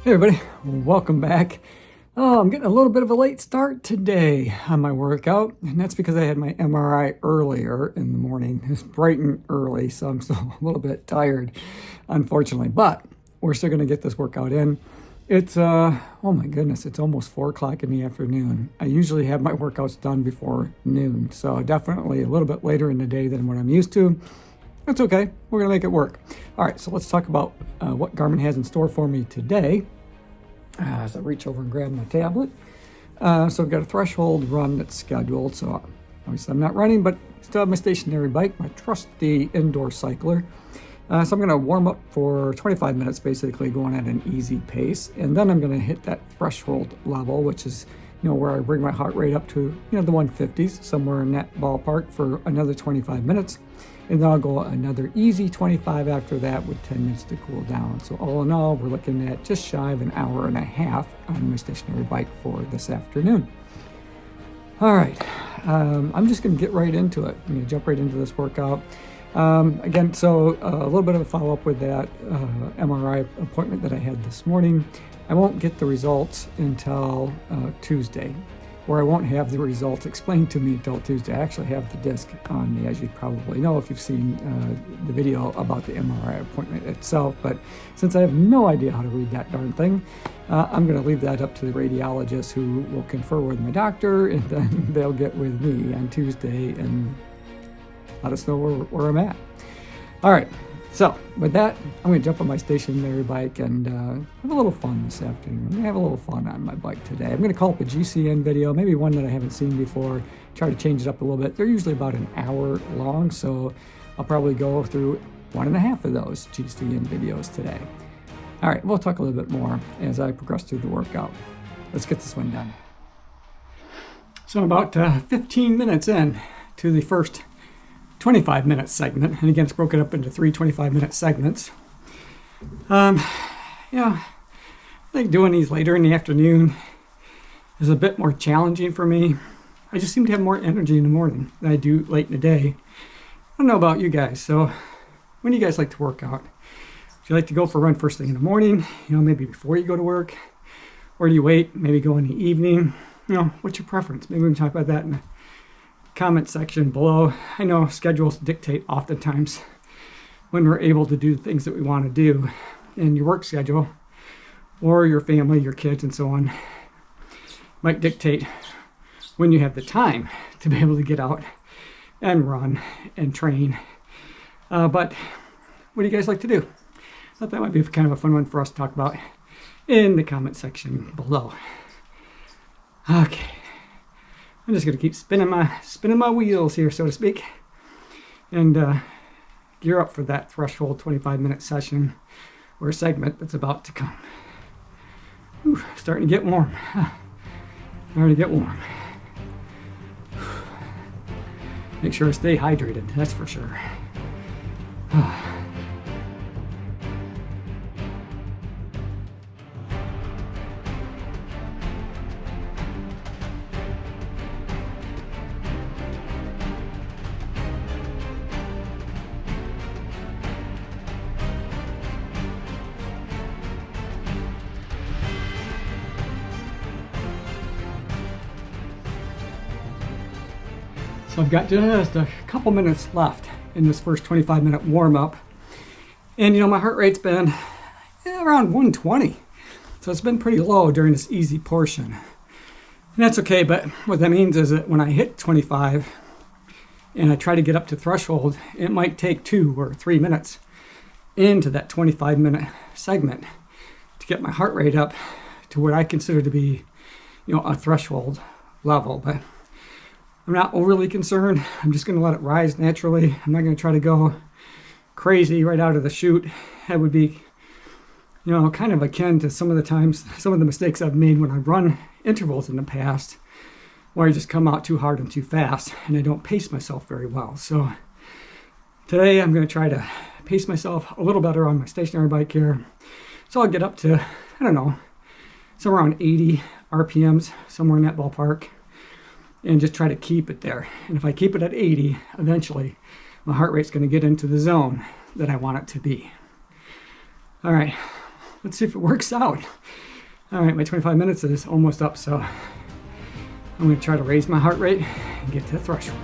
Hey everybody, welcome back. Oh, I'm getting a little bit of a late start today on my workout, and that's because I had my MRI earlier in the morning. It's bright and early, so I'm still a little bit tired, unfortunately, but we're still going to get this workout in. It's, oh my goodness, it's almost 4 o'clock in the afternoon. I usually have my workouts done before noon, so definitely a little bit later in the day than what I'm used to. That's okay, we're going to make it work. All right, so let's talk about what Garmin has in store for me today. So I reach over and grab my tablet. So I've got a threshold run that's scheduled. So obviously I'm not running, but still have my stationary bike, my trusty indoor cycler. So I'm going to warm up for 25 minutes, basically going at an easy pace. And then I'm going to hit that threshold level, which is, where I bring my heart rate up to, the 150s, somewhere in that ballpark for another 25 minutes. And then I'll go another easy 25 after that with 10 minutes to cool down. So all in all, we're looking at just shy of an hour and a half on my stationary bike for this afternoon. All right, I'm just gonna get right into it. I'm gonna jump right into this workout. Again, so a little bit of a follow-up with that MRI appointment that I had this morning. I won't get the results until Tuesday, or I won't have the results explained to me until Tuesday. I actually have the disc on me, as you probably know if you've seen the video about the MRI appointment itself. But since I have no idea how to read that darn thing, I'm going to leave that up to the radiologist, who will confer with my doctor, and then they'll get with me on Tuesday and let us know where I'm at. All right. So with that, I'm going to jump on my stationary bike and have a little fun this afternoon. I'm going to have a little fun on my bike today. I'm going to call up a GCN video, maybe one that I haven't seen before, try to change it up a little bit. They're usually about an hour long, so I'll probably go through 1.5 of those GCN videos today. All right, we'll talk a little bit more as I progress through the workout. Let's get this one done. So I'm about 15 minutes in to the first 25-minute segment, and again, it's broken up into 3 25-minute segments. I think doing these later in the afternoon is a bit more challenging for me. I just seem to have more energy in the morning than I do late in the day. I don't know about you guys, so when do you guys like to work out? Do you like to go for a run first thing in the morning, maybe before you go to work? Or do you wait, maybe go in the evening? What's your preference? Maybe we can talk about that in the comment section below. I know schedules dictate oftentimes when we're able to do the things that we want to do, and your work schedule or your family, your kids, and so on might dictate when you have the time to be able to get out and run and train. But what do you guys like to do? I thought that might be kind of a fun one for us to talk about in the comment section below. Okay. I'm just going to keep spinning my wheels here, so to speak, and gear up for that threshold 25-minute session or segment that's about to come. Whew, starting to get warm. Starting to get warm. Make sure I stay hydrated, that's for sure. So I've got just a couple minutes left in this first 25-minute warm-up. And my heart rate's been around 120. So it's been pretty low during this easy portion. And that's okay, but what that means is that when I hit 25 and I try to get up to threshold, it might take 2 or 3 minutes into that 25-minute segment to get my heart rate up to what I consider to be, a threshold level. But I'm not overly concerned. I'm just going to let it rise naturally. I'm not going to try to go crazy right out of the chute. That would be, kind of akin to some of the mistakes I've made when I run intervals in the past, where I just come out too hard and too fast, and I don't pace myself very well. So today I'm going to try to pace myself a little better on my stationary bike here. So I'll get up to, somewhere around 80 RPMs, somewhere in that ballpark, and just try to keep it there. And if I keep it at 80, eventually my heart rate's going to get into the zone that I want it to be. All right, let's see if it works out. All right, my 25 minutes is almost up, so I'm going to try to raise my heart rate and get to the threshold.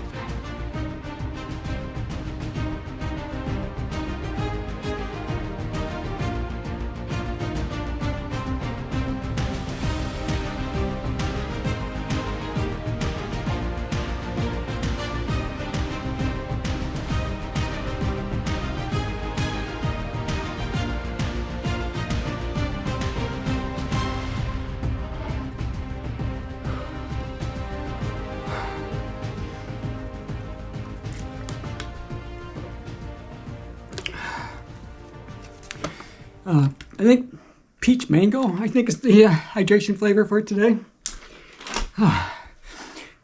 I think peach mango, I think is the hydration flavor for today.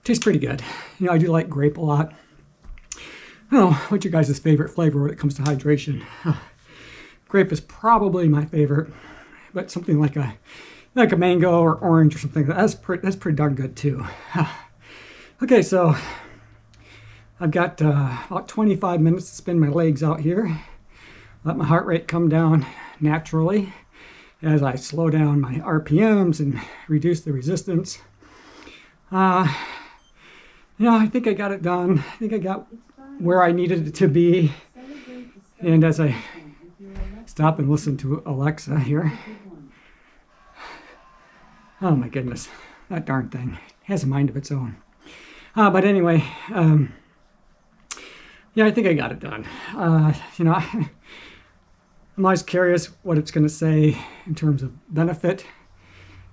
Tastes pretty good. You know, I do like grape a lot. I don't know, what's your guys' favorite flavor when it comes to hydration? Grape is probably my favorite, but something like a mango or orange or something, that's pretty darn good too. Okay, so I've got about 25 minutes to spin my legs out here. Let my heart rate come down naturally as I slow down my RPMs and reduce the resistance. I think I got it done. I think I got where I needed it to be. And as I stop and listen to Alexa here, oh my goodness, that darn thing has a mind of its own. But anyway, yeah, I think I got it done. I'm always curious what it's going to say in terms of benefit,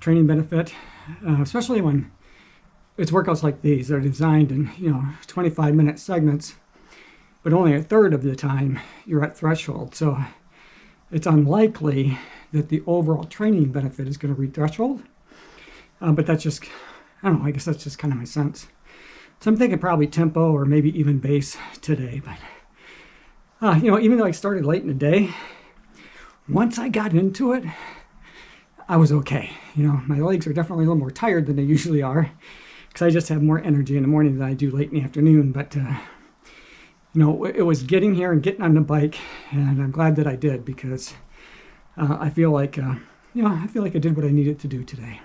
training benefit, especially when it's workouts like these. They're designed in 25-minute segments, but only a third of the time you're at threshold. So it's unlikely that the overall training benefit is going to reach threshold. But that's just, I don't know, I guess that's just kind of my sense. So I'm thinking probably tempo or maybe even base today. But, even though I started late in the day, once I got into it, I was okay. My legs are definitely a little more tired than they usually are because I just have more energy in the morning than I do late in the afternoon. But, it was getting here and getting on the bike, and I'm glad that I did because I feel like, I did what I needed to do today.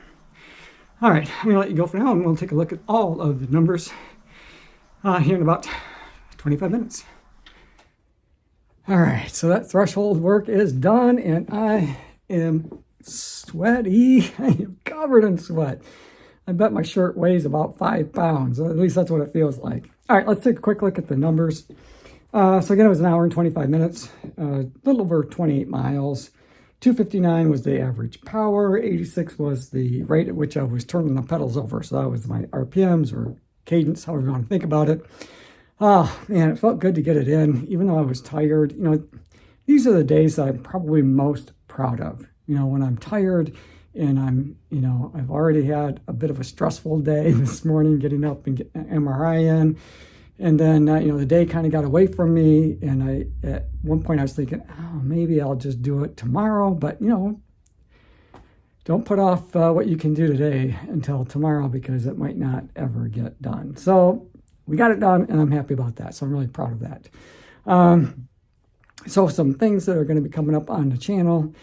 All right, I'm going to let you go for now, and we'll take a look at all of the numbers here in about 25 minutes. All right, so that threshold work is done, and I am sweaty. I am covered in sweat. I bet my shirt weighs about 5 pounds. At least that's what it feels like. All right, let's take a quick look at the numbers. So again, it was an hour and 25 minutes, a little over 28 miles. 259 was the average power. 86 was the rate at which I was turning the pedals over. So that was my RPMs or cadence, however you want to think about it. Oh, man, it felt good to get it in, even though I was tired. These are the days that I'm probably most proud of. When I'm tired and I've already had a bit of a stressful day this morning, getting up and getting an MRI in. And then, the day kind of got away from me. And at one point I was thinking, maybe I'll just do it tomorrow. But, don't put off what you can do today until tomorrow because it might not ever get done. So we got it done, and I'm happy about that. So I'm really proud of that. So some things that are going to be coming up on the channel,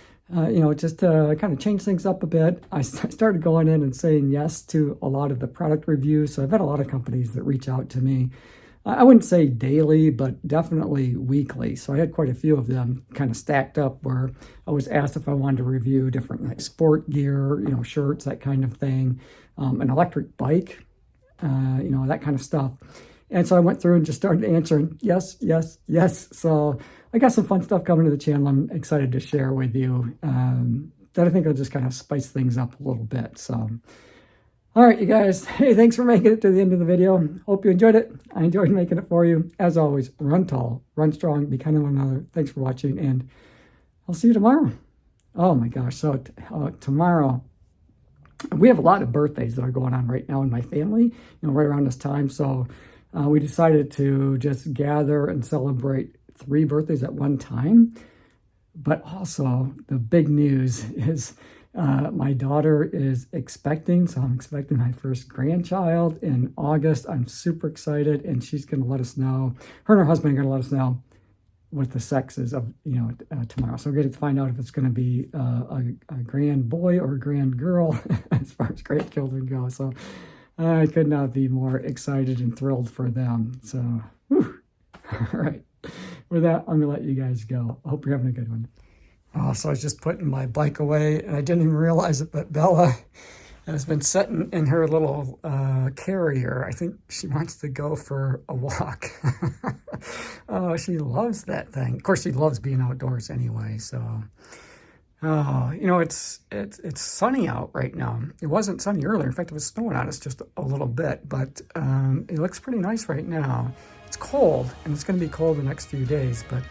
just to kind of change things up a bit. I started going in and saying yes to a lot of the product reviews. So I've had a lot of companies that reach out to me. I wouldn't say daily, but definitely weekly. So I had quite a few of them kind of stacked up where I was asked if I wanted to review different like sport gear, shirts, that kind of thing, an electric bike, that kind of stuff. And so I went through and just started answering yes, yes, yes. So I got some fun stuff coming to the channel I'm excited to share with you that I think will just kind of spice things up a little bit. So, all right, you guys. Hey, thanks for making it to the end of the video. Hope you enjoyed it. I enjoyed making it for you. As always, run tall, run strong, be kind to one another. Thanks for watching, and I'll see you tomorrow. Oh my gosh. So tomorrow, we have a lot of birthdays that are going on right now in my family, right around this time. So we decided to just gather and celebrate 3 birthdays at one time. But also the big news is my daughter is expecting. So I'm expecting my first grandchild in August. I'm super excited, and she's going to let us know. Her and her husband are going to let us know with the sexes of, tomorrow. So we're going to find out if it's going to be a grand boy or a grand girl as far as grandchildren go. So I could not be more excited and thrilled for them. So, whew. All right. With that, I'm going to let you guys go. I hope you're having a good one. Oh, so I was just putting my bike away, and I didn't even realize it, but Bella has been sitting in her little carrier. I think she wants to go for a walk. Oh, she loves that thing. Of course, she loves being outdoors anyway. So, oh, it's sunny out right now. It wasn't sunny earlier. In fact, it was snowing on us just a little bit, but it looks pretty nice right now. It's cold, and it's going to be cold the next few days, but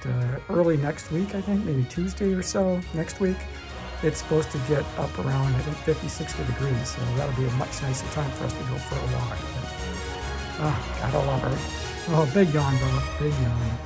early next week, I think, maybe Tuesday or so next week, it's supposed to get up around, I think, 50, 60 degrees, so that'll be a much nicer time for us to go for a walk. But, oh, gotta love her. Oh, big yawn, bro. Big yawn.